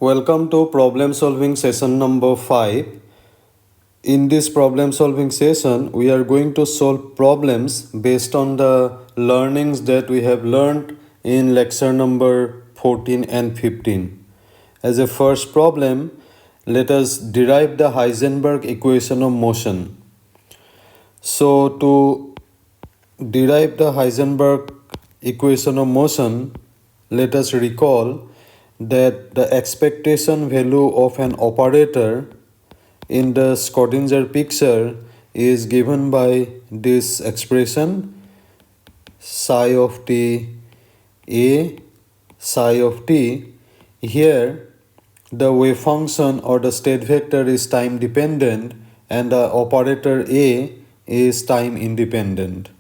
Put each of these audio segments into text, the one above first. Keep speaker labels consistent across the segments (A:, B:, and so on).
A: Welcome to problem solving session number 5. In this problem solving session, we are going to solve problems based on the learnings that we have learned in lecture number 14 and 15. As a first problem, let us derive the Heisenberg equation of motion. So to derive the Heisenberg equation of motion, let us recall that the expectation value of an operator in the Schrödinger picture is given by this expression psi of t a psi of t. Here the wave function or the state vector is time dependent and the operator a is time independent,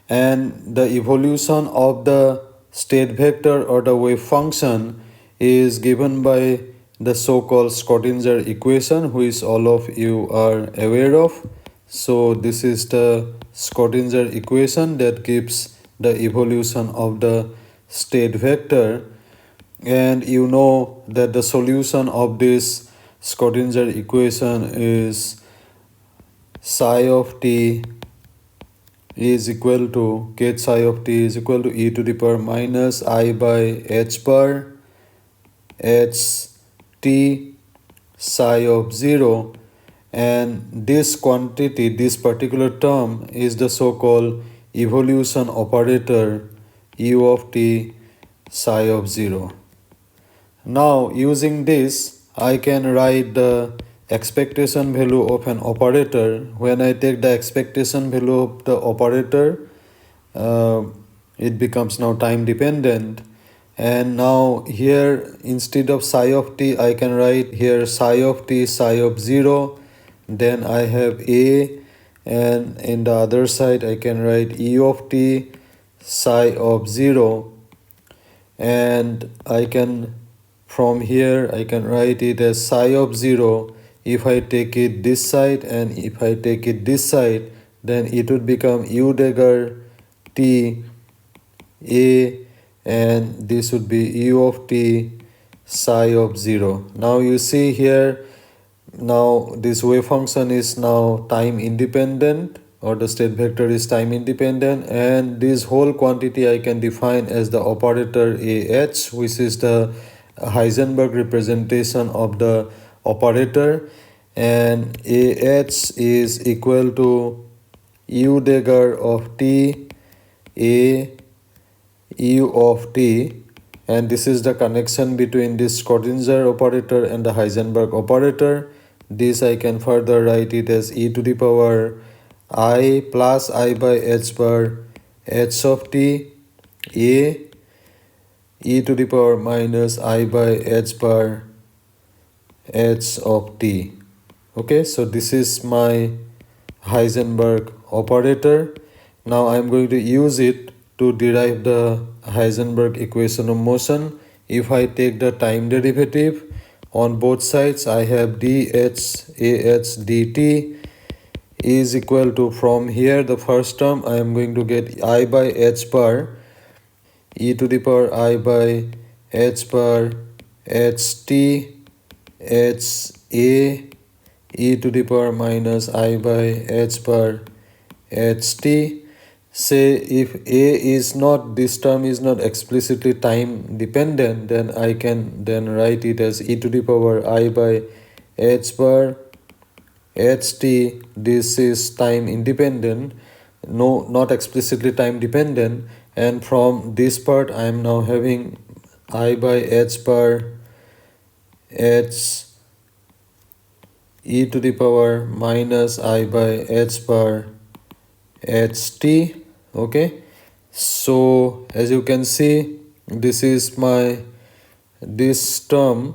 A: and the evolution of the state vector or the wave function is given by the so-called Schrödinger equation, which all of you are aware of. So this is the Schrödinger equation that gives the evolution of the state vector, and you know that the solution of this Schrödinger equation is psi of t is equal to k psi of t is equal to e to the power minus I by h bar h t psi of 0, and this quantity, this particular term, is the so-called evolution operator u of t psi of 0. Now using this, I can write the expectation value of an operator. When I take the expectation value of the operator, it becomes now time dependent, and now here instead of psi of t I can write here psi of t psi of 0, then I have a, and in the other side I can write e of t psi of 0, and I can from here I can write it as psi of 0. If I take it this side and if I take it this side, then it would become u dagger t a, and this would be u of t psi of 0. Now you see here, now this wave function is now time independent, or the state vector is time independent, and this whole quantity I can define as the operator ah, which is the Heisenberg representation of the operator, and ah is equal to u dagger of t a u of t, and this is the connection between this Schrödinger operator and the Heisenberg operator. This I can further write it as e to the power I plus I by h bar h of t a e to the power minus I by h bar h of t. Okay, so this is my Heisenberg operator. Now I am going to use it to derive the Heisenberg equation of motion. If I take the time derivative on both sides, I have dh ah dt is equal to, from here the first term I am going to get I by h bar e to the power I by h bar h t h a e to the power minus I by h bar h t. Say if a is not, this term is not explicitly time dependent, then I can then write it as e to the power I by h bar ht. This is time independent, no, not explicitly time dependent, and from this part I am now having I by h bar h e to the power minus I by h bar ht. Okay, so as you can see, this is my this term.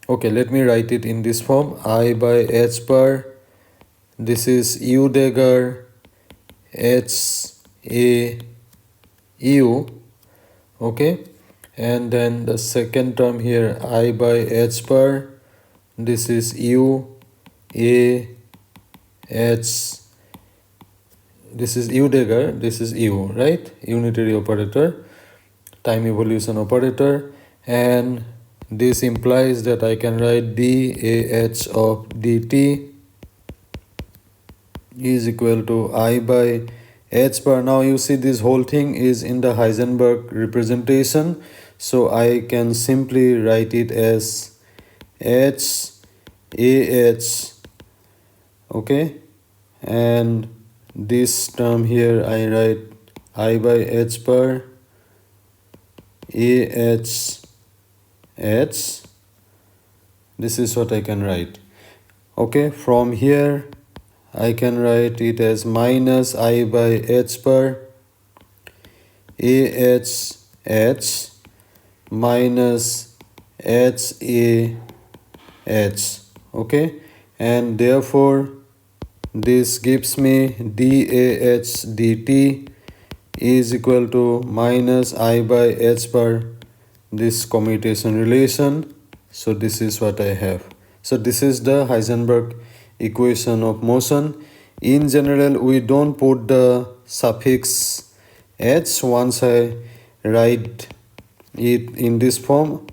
A: Okay, let me write it in this form: I by h bar, this is u dagger h a u. Okay, and then the second term here, I by h bar, this is u a h, this is u dagger, this is u, right? Unitary operator, time evolution operator, and This implies that I can write dAh of dt is equal to I by h bar. Now you see this whole thing is in the Heisenberg representation, so I can simply write it as h ah, okay, and this term here I write I by h bar ah h. This is what I can write. Okay, from here I can write it as minus I by h bar ah minus h. Okay, and therefore this gives me dAh dt is equal to minus I by h bar, this commutation relation. So this is what I have. So this is the Heisenberg equation of motion. In general, we don't put the suffix h once I write it in this form.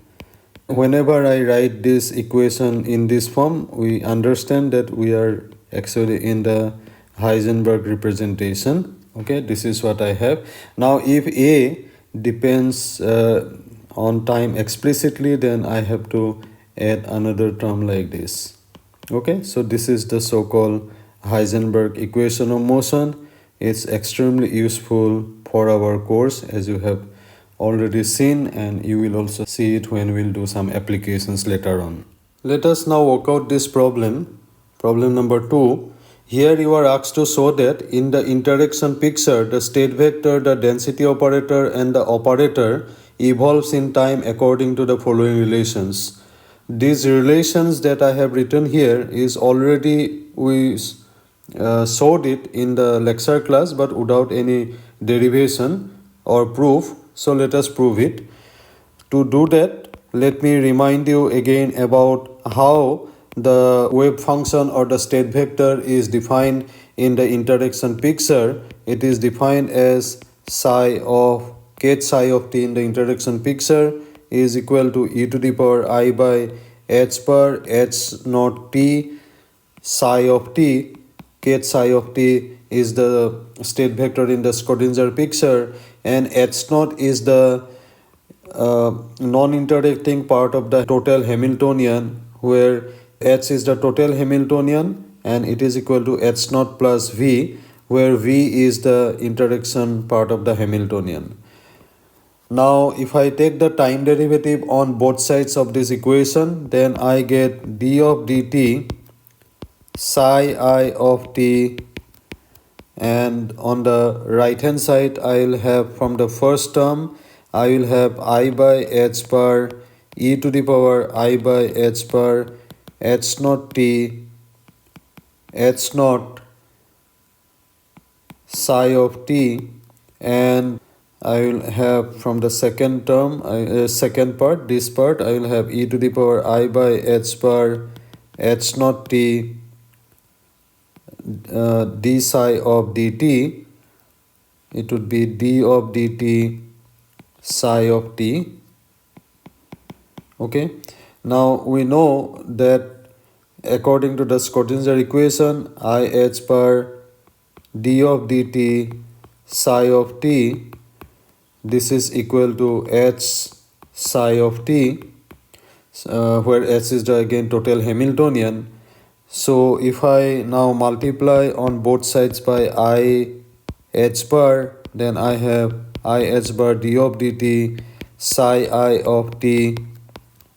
A: Whenever I write this equation in this form, we understand that we are actually in the Heisenberg representation. Okay, this is what I have. Now if A depends on time explicitly, then I have to add another term like this. Okay, so this is the so-called Heisenberg equation of motion. It's extremely useful for our course, as you have already seen, and you will also see it when we'll do some applications later on. Let us now work out this problem. Problem number 2. Here you are asked to show that in the interaction picture, the state vector, the density operator, and the operator evolves in time according to the following relations. These relations that I have written here is already we showed it in the lecture class, but without any derivation or proof. So let us prove it. To do that, let me remind you again about how the wave function or the state vector is defined in the interaction picture. It is defined as psi of k psi of t in the interaction picture is equal to e to the power I by h bar h naught t psi of t. K psi of t is the state vector in the Schrodinger picture, and h naught is the non-interacting part of the total Hamiltonian, where h is the total Hamiltonian and it is equal to h naught plus v, where v is the interaction part of the Hamiltonian. Now if I take the time derivative on both sides of this equation, then I get d of dt psi I of t, and on the right hand side I will have, from the first term I will have I by h bar e to the power I by h bar h naught t h naught psi of t, and I will have from the second term, second part, this part, I will have e to the power I by h bar h naught t d psi of dt. It would be d of dt psi of t. Okay, now we know that according to the Schrodinger equation, I h bar d of dt psi of t, this is equal to h psi of t, where h is the again total Hamiltonian. So if I now multiply on both sides by I h bar, then I have I h bar d of dt psi I of t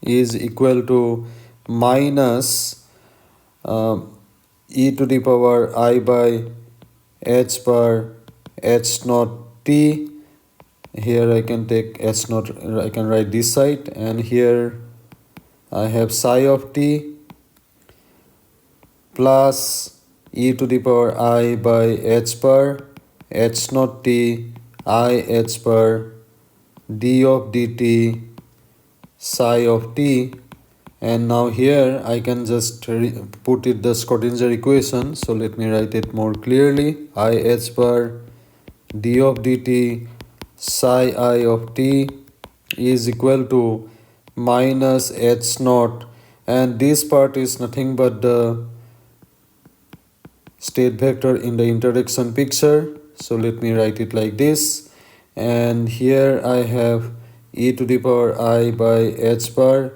A: is equal to minus e to the power I by h bar h naught t. Here I can take h naught, I can write this side, and here I have psi of t plus e to the power I by h bar h naught t I h bar d of dt psi of t. And now here I can just put it the Schrodinger equation. So let me write it more clearly. I h bar d of dt psi I of t is equal to minus h naught, and this part is nothing but the state vector in the interaction picture. So let me write it like this, and here I have e to the power I by h bar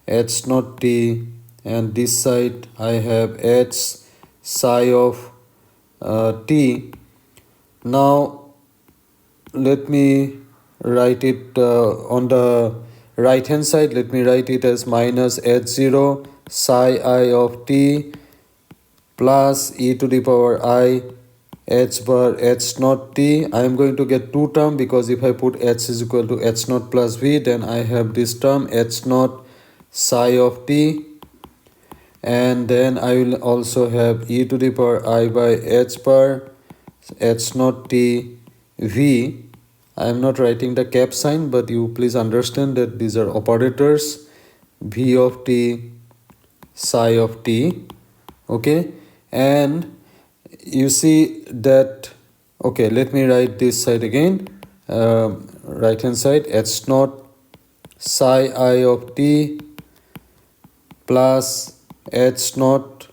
A: h naught t, and this side I have h psi of t. Now let me write it on the right hand side. Let me write it as minus h0 psi I of t plus e to the power I h bar h naught t. I am going to get two terms, because if I put h is equal to h naught plus v, then I have this term h naught psi of t, and then I will also have e to the power I by h bar h naught t v. I am not writing the cap sign, but you please understand that these are operators. V of t psi of t. Okay, and you see that, okay, let me write this side again. Right hand side, h naught psi I of t plus h naught,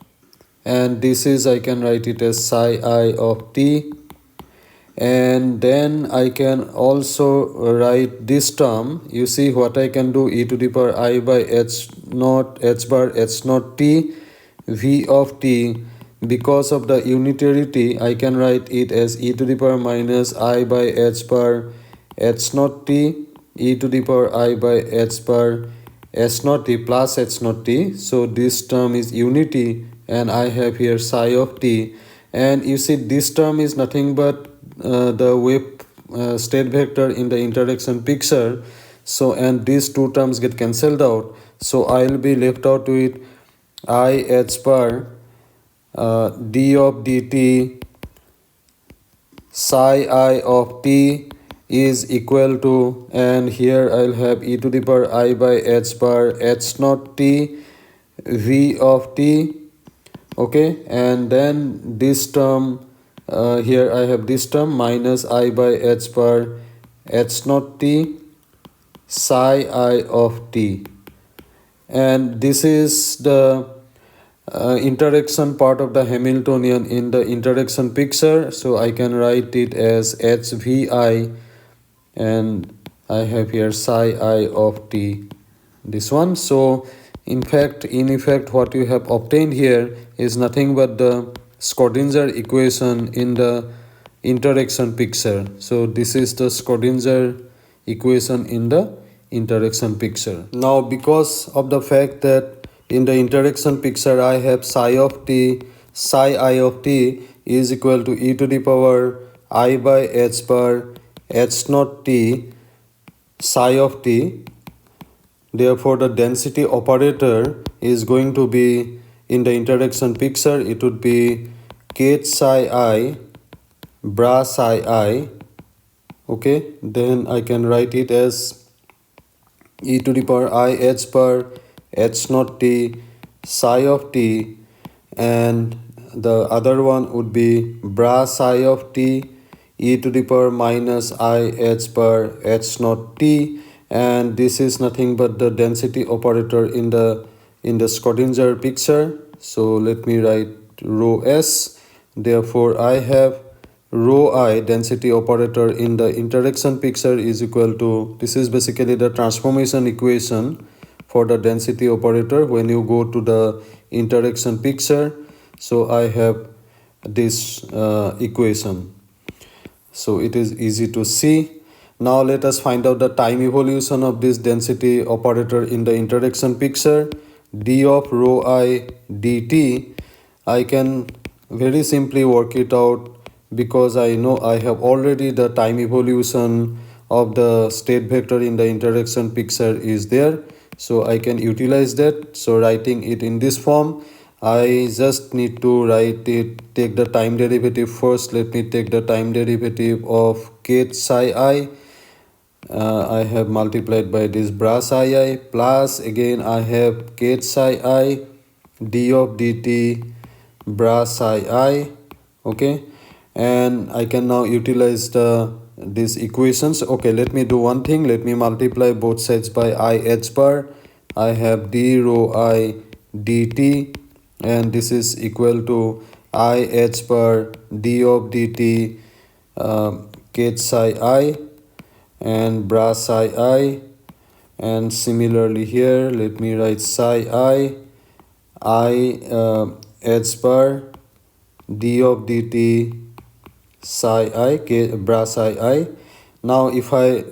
A: and this is, I can write it as psi I of t, and then I can also write this term. You see what I can do, e to the power I by h naught h bar h naught t v of t. Because of the unitarity, I can write it as e to the power minus I by h bar h naught t e to the power I by h bar h naught t plus h naught t. So this term is unity, and I have here psi of t, and you see this term is nothing but the wave state vector in the interaction picture. So, and these two terms get cancelled out, so I will be left out with I h bar d of dt psi I of t is equal to, and here I'll have e to the power I by h bar h naught t v of t. Okay, and then this term, here I have this term minus I by h bar h naught t psi I of t, and this is the interaction part of the Hamiltonian in the interaction picture. So I can write it as HVI, and I have here psi I of t, this one. So in effect what you have obtained here is nothing but the Schrodinger equation in the interaction picture. So this is the Schrodinger equation in the interaction picture. Now, because of the fact that in the interaction picture I have psi of t, psi I of t is equal to e to the power I by h bar h naught t psi of t. Therefore, the density operator is going to be, in the interaction picture, it would be k psi I bra psi I. Okay, then I can write it as e to the power I h bar h naught t psi of t, and the other one would be bra psi of t e to the power minus I h bar h naught t, and this is nothing but the density operator in the Schrodinger picture. So let me write rho s. Therefore I have rho I, density operator in the interaction picture, is equal to, this is basically the transformation equation for the density operator when you go to the interaction picture. So I have this equation, so it is easy to see. Now let us find out the time evolution of this density operator in the interaction picture. D of rho I dt, I can very simply work it out, because I know I have already the time evolution of the state vector in the interaction picture is there, so I can utilize that. So writing it in this form, I just need to write it, take the time derivative first. Let me take the time derivative of k psi I. I have multiplied by this bra psi I, plus again I have k psi I d of dt bra psi I. Okay, and I can now utilize the these equations. Okay, let me do one thing. Let me multiply both sides by I h bar. I have d rho I dt, and this is equal to I h bar d of dt k psi I and bra psi I. And similarly here, let me write psi I h bar d of dt psi I k bra psi I. Now if I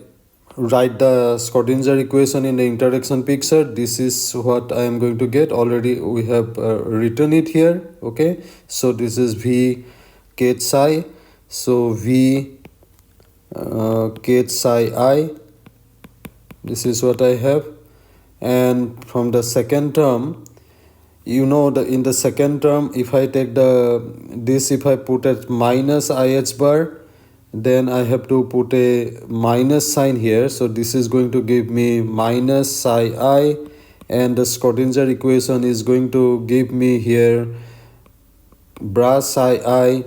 A: write the Schrodinger equation in the interaction picture, this is what I am going to get. Already we have written it here. Okay, so this is v k psi, so v k psi I, this is what I have. And from the second term, you know, in the second term, if I take if I put at minus IH bar, then I have to put a minus sign here. So this is going to give me minus psi I, and the Schrodinger equation is going to give me here bra psi I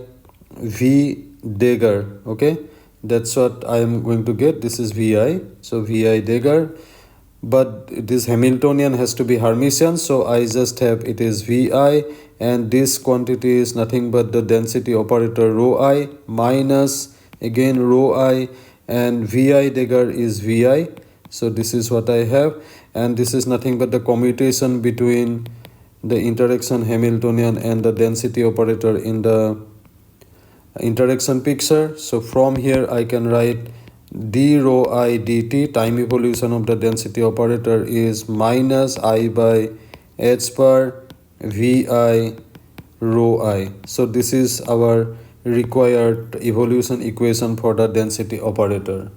A: V dagger. Okay, that's what I am going to get. This is Vi, so Vi dagger. But this Hamiltonian has to be Hermitian, so I just have it is Vi, and this quantity is nothing but the density operator rho I minus again rho I, and Vi dagger is Vi. So this is what I have, and this is nothing but the commutation between the interaction Hamiltonian and the density operator in the interaction picture. So from here I can write d rho I dt, time evolution of the density operator, is minus I by h bar Vi rho I. So this is our required evolution equation for the density operator.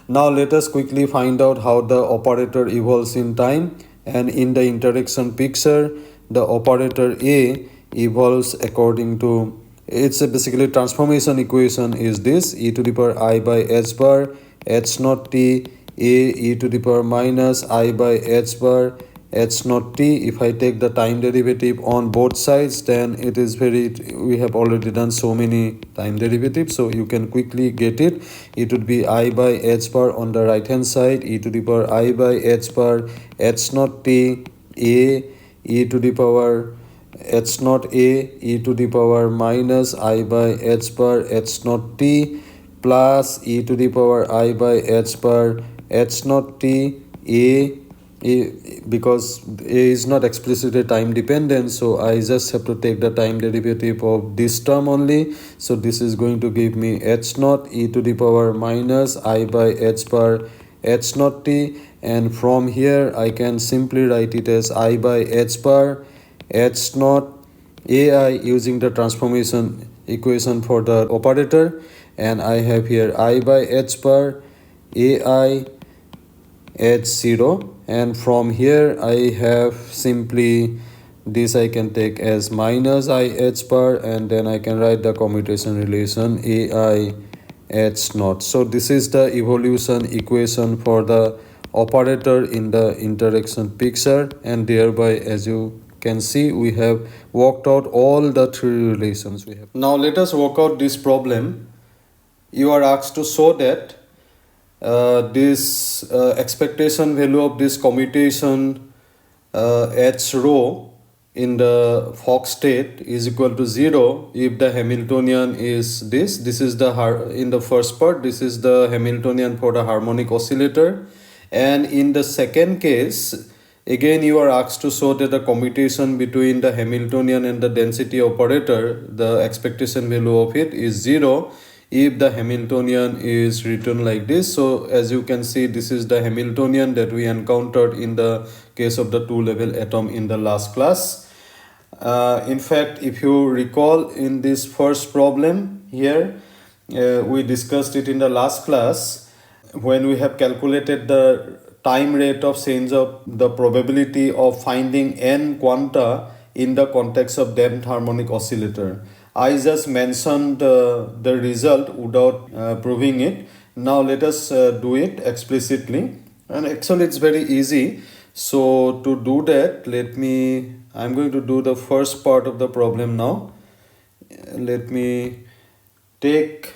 A: Now let us quickly find out how the operator evolves in time. And in the interaction picture, the operator A evolves according to, it's a basically transformation equation is this: e to the power I by h bar h naught t a e to the power minus I by h bar h naught t. If I take the time derivative on both sides, then it is we have already done so many time derivatives, so you can quickly get it. It would be I by h bar on the right hand side, e to the power I by h bar h naught t a e to the power h naught a e to the power minus I by h bar h naught t plus e to the power I by h bar h naught t because a is not explicitly time dependent, so I just have to take the time derivative of this term only. So this is going to give me h naught e to the power minus I by h bar h naught t, and from here I can simply write it as I by h bar h naught ai using the transformation equation for the operator, and I have here I by h bar ai h0, and from here I have simply this I can take as minus I h bar, and then I can write the commutation relation ai h naught. So this is the evolution equation for the operator in the interaction picture, and thereby, as you can see, we have worked out all the three relations we have. Now let us work out this problem. You are asked to show that this expectation value of this commutation h rho in the Fock state is equal to 0 if the Hamiltonian is this is the in the first part, this is the Hamiltonian for the harmonic oscillator, and in the second case again you are asked to show that the commutation between the Hamiltonian and the density operator, the expectation value of it is 0 if the Hamiltonian is written like this. So as you can see, this is the Hamiltonian that we encountered in the case of the two-level atom in the last class. In fact, if you recall, in this first problem here, we discussed it in the last class when we have calculated the time rate of change of the probability of finding n quanta in the context of damped harmonic oscillator. I just mentioned the result without proving it. Now let us do it explicitly, and actually it's very easy. So to do that, I'm going to do the first part of the problem now. Let me take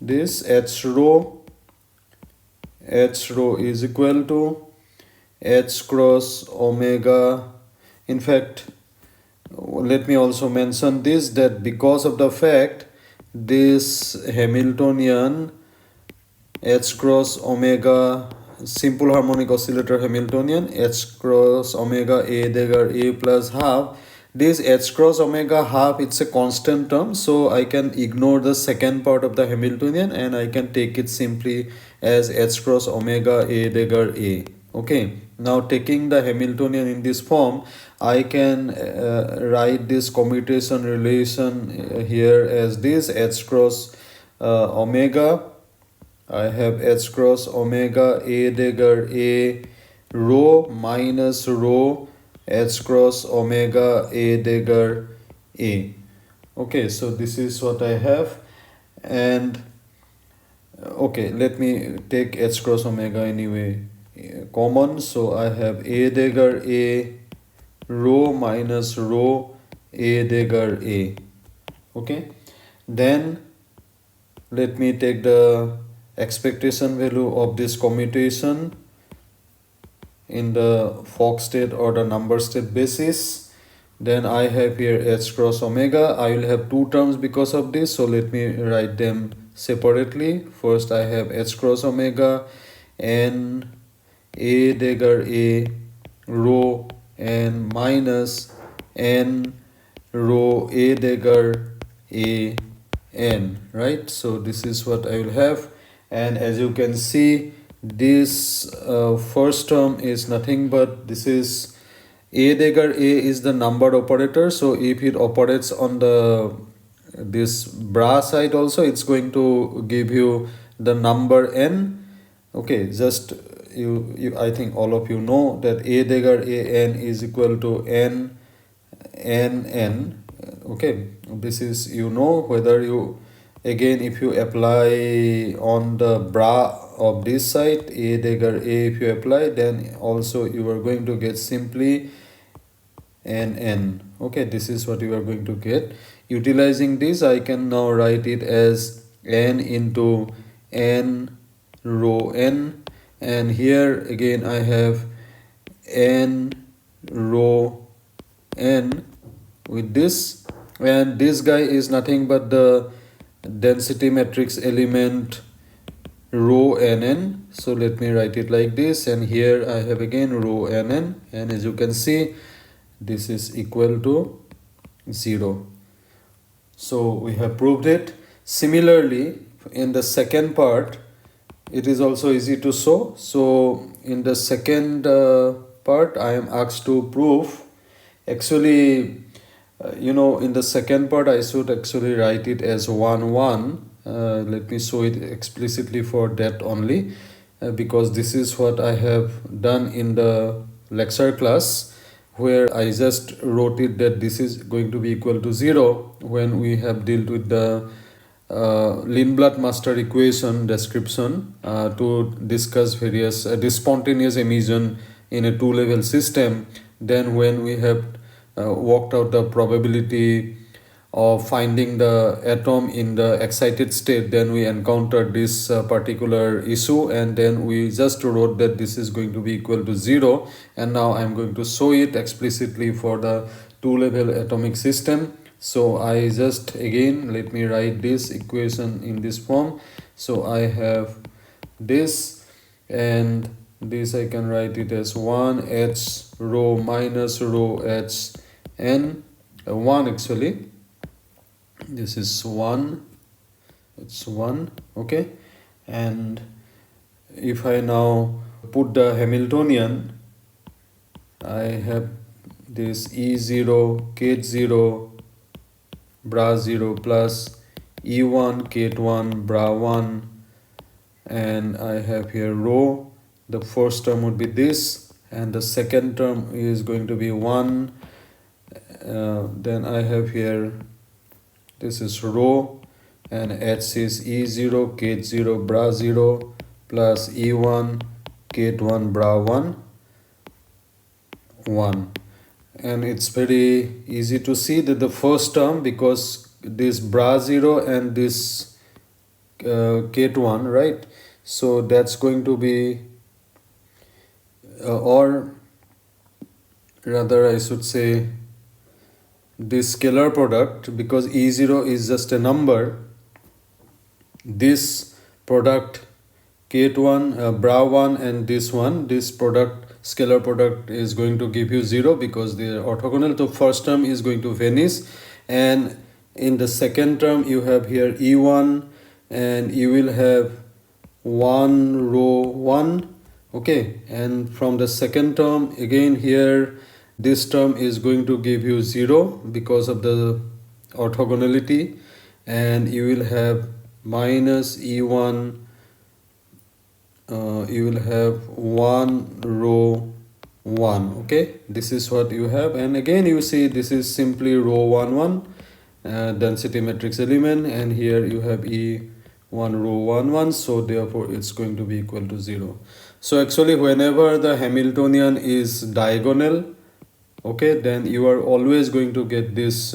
A: this h rho is equal to h cross omega. In fact, let me also mention this, that because of the fact this Hamiltonian h cross omega simple harmonic oscillator Hamiltonian h cross omega a dagger a plus half, this h cross omega half, it's a constant term, so I can ignore the second part of the Hamiltonian and I can take it simply as h cross omega a dagger a. Okay, now taking the Hamiltonian in this form, I can write this commutation relation here as this h cross omega. I have h cross omega a dagger a rho minus rho h cross omega a dagger a. Okay, so this is what I have. And okay, let me take h cross omega anyway common. So I have a dagger a rho minus rho a dagger a. Okay, then let me take the expectation value of this commutation in the Fock state or the number state basis. Then I have here h cross omega. I will have two terms because of this, so let me write them separately. First I have h cross omega n a dagger a rho n minus n rho a dagger a n, right? So this is what I will have. And as you can see, this first term is nothing but this is a dagger a is the number operator, so if it operates on the this bra side also, it's going to give you the number n. Okay, just you I think all of you know that a dagger a n is equal to n n n. Okay, this is, you know, whether you, again, if you apply on the bra of this side a dagger a, if you apply, then also you are going to get simply n n. Okay, this is what you are going to get. Utilizing this, I can now write it as n into n rho n, and here again I have n rho n with this, and this guy is nothing but the density matrix element rho nn. So let me write it like this, and here I have again rho nn, and as you can see, this is equal to 0. So we have proved it. Similarly, in the second part, it is also easy to show. So in the second part, I am asked to prove, actually, you know, in the second part I should actually write it as 1 1. Let me show it explicitly for that only, because this is what I have done in the lecture class, where I just wrote it that this is going to be equal to 0 when we have dealt with the Lindblad master equation description to discuss various this spontaneous emission in a two-level system. Then when we have worked out the probability of finding the atom in the excited state, then we encountered this particular issue, and then we just wrote that this is going to be equal to 0, and now I'm going to show it explicitly for the two-level atomic system. So I just, again, let me write this equation in this form. So I have this, and this I can write it as 1 h rho minus rho h n 1, actually this is 1, it's 1. Okay, and if I now put the Hamiltonian, I have this E0 K0 bra 0 plus E1 K1 bra 1, and I have here rho. The first term would be this, and the second term is going to be 1. Then I have here, this is rho, and h is E0 K0 bra 0 plus E1 K1 bra 1 1. And it's very easy to see that the first term, because this bra 0 and this K1, right? So that's going to be or rather I should say this scalar product, because E0 is just a number. This product K1, bra1 and this product, scalar product, is going to give you 0 because they are orthogonal. So first term is going to vanish, and in the second term you have here E1 and you will have 1 row 1. Okay, and from the second term again here this term is going to give you 0 because of the orthogonality, and you will have minus E1, you will have 1 row 1. Okay, this is what you have, and again you see this is simply row 1 1 density matrix element, and here you have E1 row 1 1, so therefore it's going to be equal to 0. So actually whenever the Hamiltonian is diagonal, okay, then you are always going to get this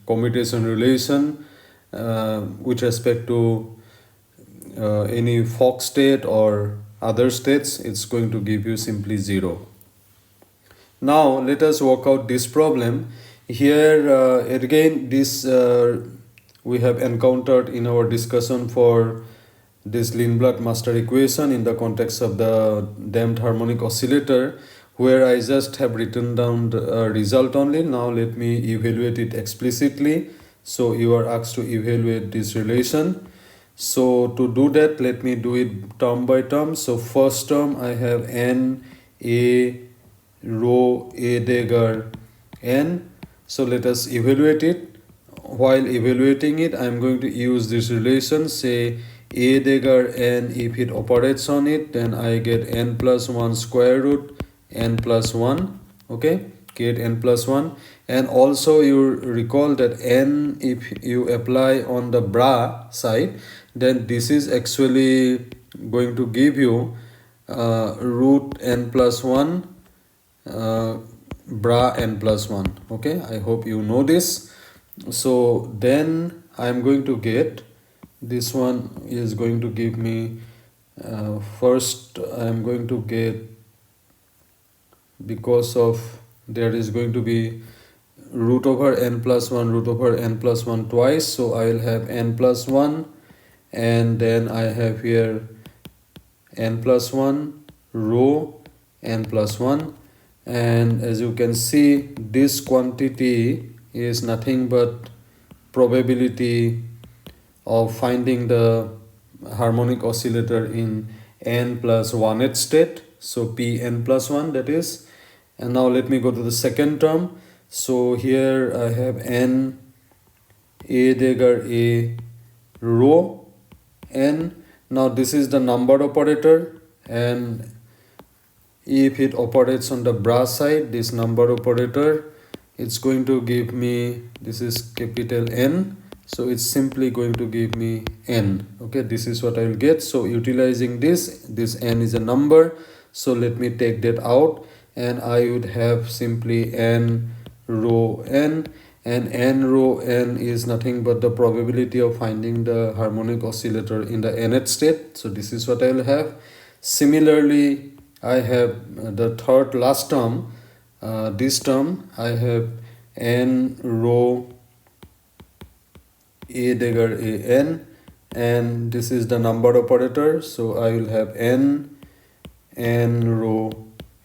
A: commutation relation with respect to any Fock state or other states. It's going to give you simply 0. Now let us work out this problem. Here again this we have encountered in our discussion for this Lindblad master equation in the context of the damped harmonic oscillator, where I just have written down the result only. Now let me evaluate it explicitly. So you are asked to evaluate this relation. So to do that, let me do it term by term. So first term I have n a rho a dagger n. So let us evaluate it. While evaluating it, I am going to use this relation, say a dagger n, if it operates on it, then I get n plus 1 square root n plus 1. Okay, get n plus 1. And also you recall that n, if you apply on the bra side, then this is actually going to give you root n plus 1 bra n plus 1. Okay, I hope you know this. So then I am going to get this one is going to give me first I am going to get, because of there is going to be root over n plus 1 root over n plus 1 twice, so I will have n plus 1, and then I have here n plus 1 rho n plus 1, and as you can see this quantity is nothing but probability of finding the harmonic oscillator in n plus 1th state, so p n plus 1, that is. And now let me go to the second term. So here I have n a dagger a rho n. Now this is the number operator, and if it operates on the bra side, this number operator, it's going to give me, this is capital N, so it's simply going to give me n. Okay, this is what I will get. So utilizing this n is a number, so let me take that out, and I would have simply n rho n, and n rho n is nothing but the probability of finding the harmonic oscillator in the nth state. So this is what I will have. Similarly, I have the third last term, this term I have n rho a dagger a n, and this is the number operator, so I will have n rho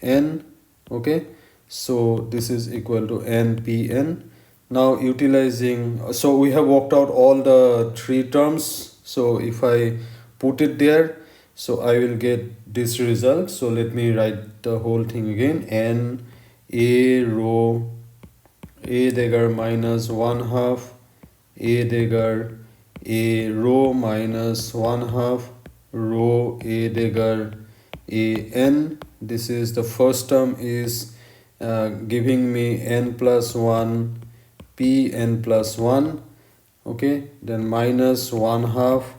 A: n. Okay, so this is equal to n p n. Now utilizing, so we have worked out all the three terms, so if I put it there, so I will get this result. So let me write the whole thing again. N a rho a dagger minus 1/2 a dagger a rho minus 1/2 rho a dagger a n. This is the first term is giving me n plus 1 p n plus 1. Okay, then minus 1/2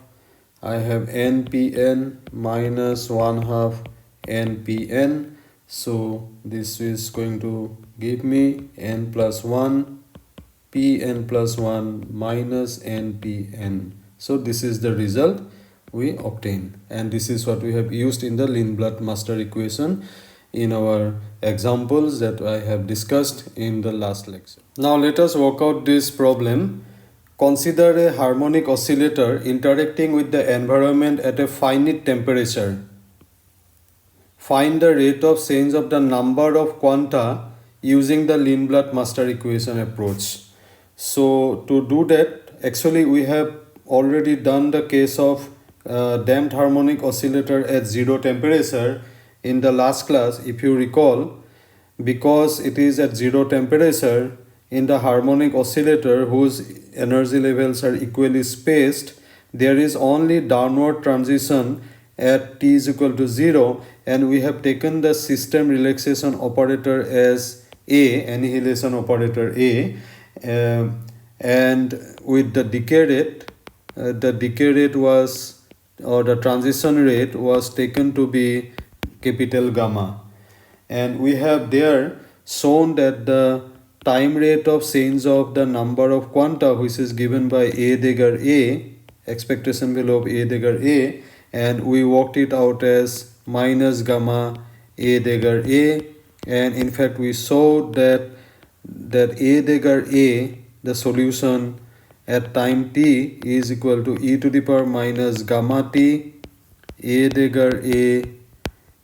A: I have npn minus 1/2 npn. So this is going to give me n plus 1 pn plus 1 minus npn. So this is the result. we obtain. And this is what we have used in the Lindblad-Master equation in our examples that I have discussed in the last lecture. Now let us work out this problem. Consider a harmonic oscillator interacting with the environment at a finite temperature. Find the rate of change of the number of quanta using the Lindblad-Master equation approach. So to do that, actually we have already done the case of damped harmonic oscillator at zero temperature in the last class. If you recall, because it is at zero temperature in the harmonic oscillator whose energy levels are equally spaced, there is only downward transition at t is equal to 0, and we have taken the system relaxation operator as A, annihilation operator A, and with the decay rate was, or the transition rate was taken to be capital gamma, and we have there shown that the time rate of change of the number of quanta, which is given by A dagger A, expectation value of A dagger A, and we worked it out as minus gamma A dagger A, and in fact we showed that A dagger A, the solution at time t, is equal to e to the power minus gamma t A dagger A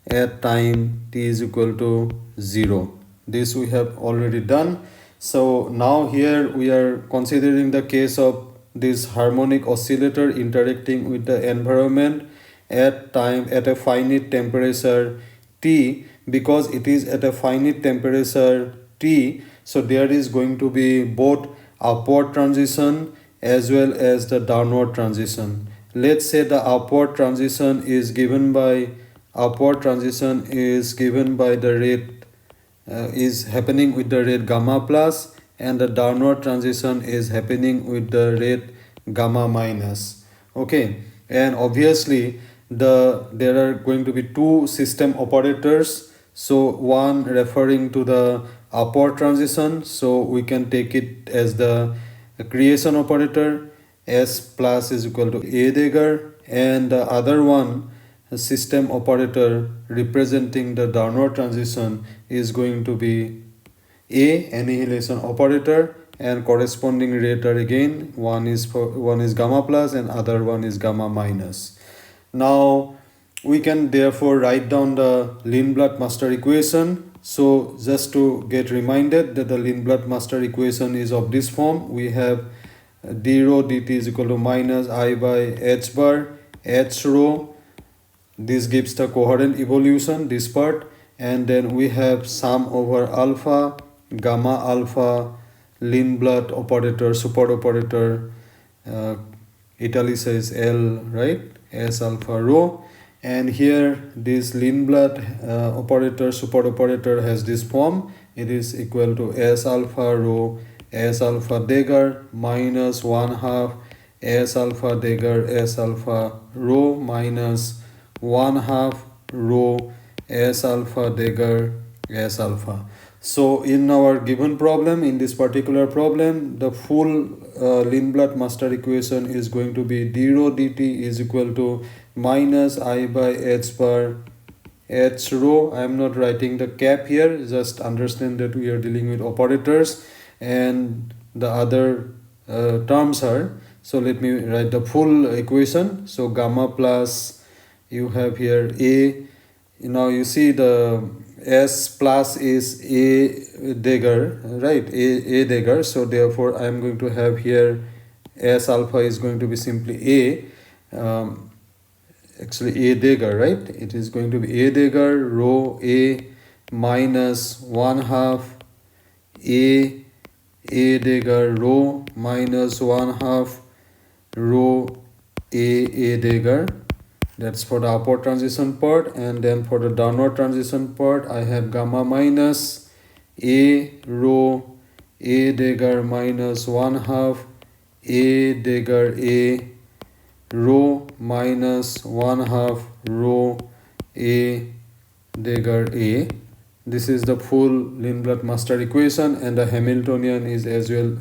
A: at time t is equal to 0. This we have already done. So now here we are considering the case of this harmonic oscillator interacting with the environment at a finite temperature T. Because it is at a finite temperature T, so there is going to be both upward transition as well as the downward transition. Let's say the upward transition is given by the rate is happening with the rate gamma plus, and the downward transition is happening with the rate gamma minus. Okay, and obviously there are going to be two system operators. So one referring to the upward transition, so we can take it as the creation operator, S plus is equal to A dagger, and the other one, system operator representing the downward transition, is going to be A, annihilation operator, and corresponding rate are again one is gamma plus and other one is gamma minus. Now we can therefore write down the Lindblad-Master equation. So just to get reminded that the Lindblad-Master equation is of this form, we have d rho dt is equal to minus I by h bar h rho. This gives the coherent evolution, this part, and then we have sum over alpha, gamma alpha, Lindblad operator, super operator, italicized L, right, S alpha rho. And here this Lindblad operator, super operator, has this form. It is equal to S alpha rho S alpha dagger minus 1/2 S alpha dagger S alpha rho minus 1/2 rho S alpha dagger S alpha. So in our given problem, in this particular problem, the full Lindblad-Master equation is going to be d rho dt is equal to minus I by h bar h rho. I am not writing the cap here, just understand that we are dealing with operators and the other terms are. So let me write the full equation. So gamma plus, you have here A. Now you see the S plus is A dagger, right? A dagger. So therefore I am going to have here S alpha is going to be simply A. Actually A dagger, right? It is going to be A dagger rho A minus 1/2 A dagger rho minus 1/2 rho A dagger. That's for the upward transition part. And then for the downward transition part, I have gamma minus A rho A dagger minus 1/2 A dagger A rho minus 1/2 rho A dagger A. This is the full Lindblad-Master equation, and the Hamiltonian is as well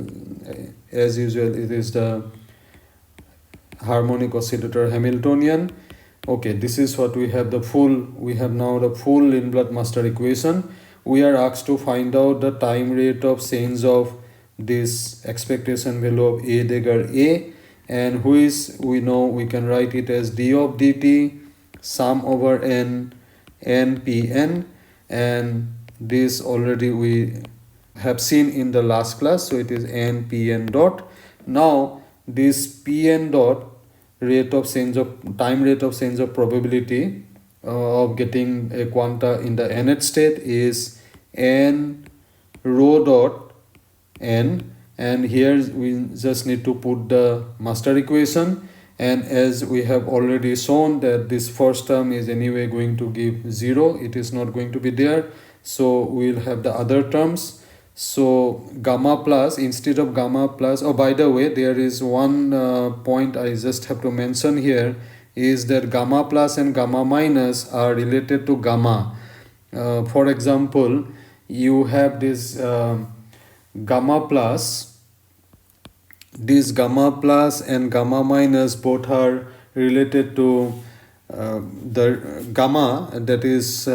A: as usual. It is the harmonic oscillator Hamiltonian. Okay, this is what we have now the full Lindblad master equation. We are asked to find out the time rate of change of this expectation value of A dagger A, and we know we can write it as d of dt sum over n Pn, and this already we have seen in the last class, so it is n Pn dot. Now this Pn dot time rate of change of probability of getting a quanta in the nth state is n rho dot n, and here we just need to put the master equation, and as we have already shown that this first term is anyway going to give 0, it is not going to be there, so we'll have the other terms. So gamma plus, instead of gamma plus, oh by the way, there is one point I just have to mention here, is that gamma plus and gamma minus are related to gamma. For example, you have this gamma plus, this gamma plus and gamma minus both are related to the gamma, that is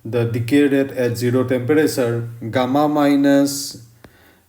A: the decay rate at 0 temperature. Gamma minus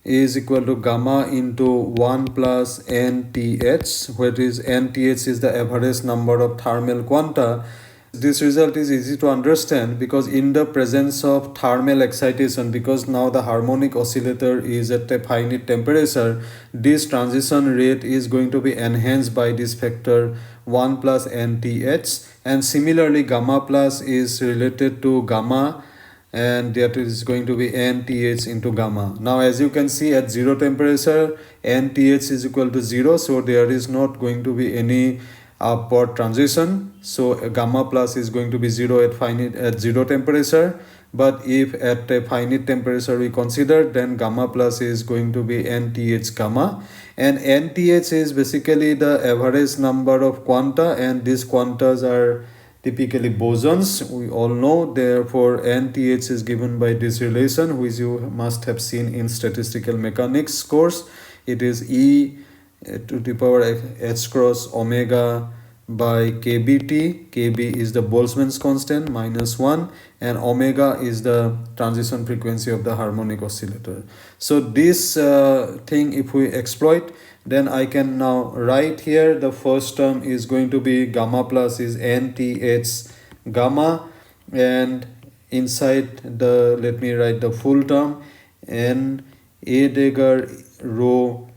A: is equal to gamma into 1 plus nth, where is nth is the average number of thermal quanta. This result is easy to understand because in the presence of thermal excitation, because now the harmonic oscillator is at a finite temperature, this transition rate is going to be enhanced by this factor 1 plus nth, and similarly gamma plus is related to gamma, and that is going to be nth into gamma. Now as you can see, at 0 temperature nth is equal to 0, so there is not going to be any upward transition, so gamma plus is going to be 0 at 0 temperature. But if at a finite temperature we consider, then gamma plus is going to be nth gamma, and nth is basically the average number of quanta, and these quantas are typically bosons, we all know. Therefore nth is given by this relation, which you must have seen in statistical mechanics course. It is E to the power h cross omega by kbt. Kb is the Boltzmann's constant minus 1, and omega is the transition frequency of the harmonic oscillator. So this thing if we exploit, then I can now write here the first term is going to be gamma plus is nth gamma, and inside the, let me write the full term, n A dagger rho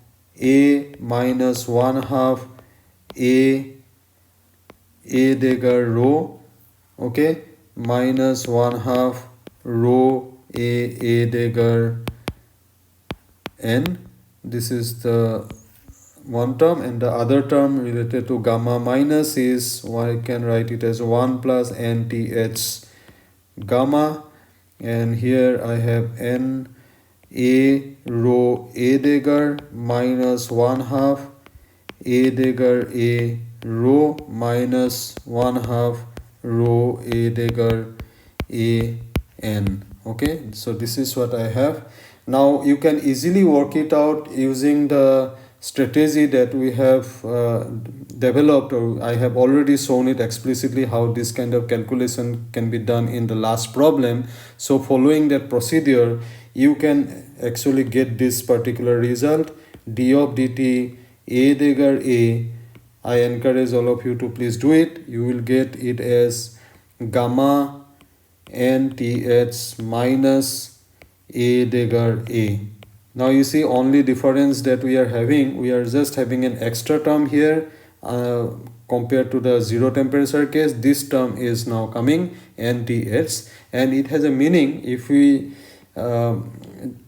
A: A minus 1/2 A dagger rho, okay, minus 1/2 rho A dagger n. This is the one term, and the other term related to gamma minus is, I can write it as 1 plus nth gamma, and here I have n A rho A dagger minus 1/2 A dagger A rho minus 1/2 rho A dagger A n. Okay, so this is what I have. Now you can easily work it out using the strategy that we have developed, or I have already shown it explicitly how this kind of calculation can be done in the last problem. So following that procedure, you can actually get this particular result, d of dt A dagger A. I encourage all of you to please do it. You will get it as gamma nth minus A dagger A. Now you see, only difference that we are having, we are just having an extra term here compared to the 0 temperature case. This term is now coming nth, and it has a meaning. If we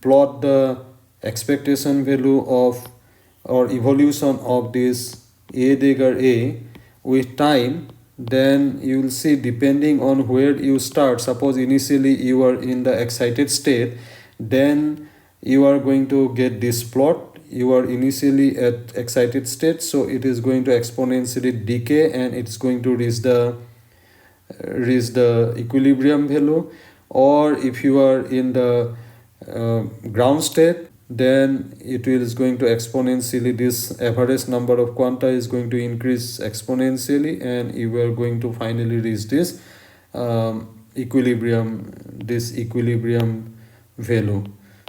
A: plot the expectation value of or evolution of this A dagger A with time, then you will see, depending on where you start, suppose initially you are in the excited state, then you are going to get this plot. You are initially at excited state, so it is going to exponentially decay, and it's going to reach the equilibrium value. Or if you are in the ground state, then it is going to exponentially, this average number of quanta is going to increase exponentially, and you are going to finally reach this equilibrium value.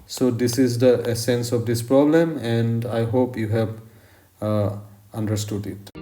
A: So this is the essence of this problem, and I hope you have understood it.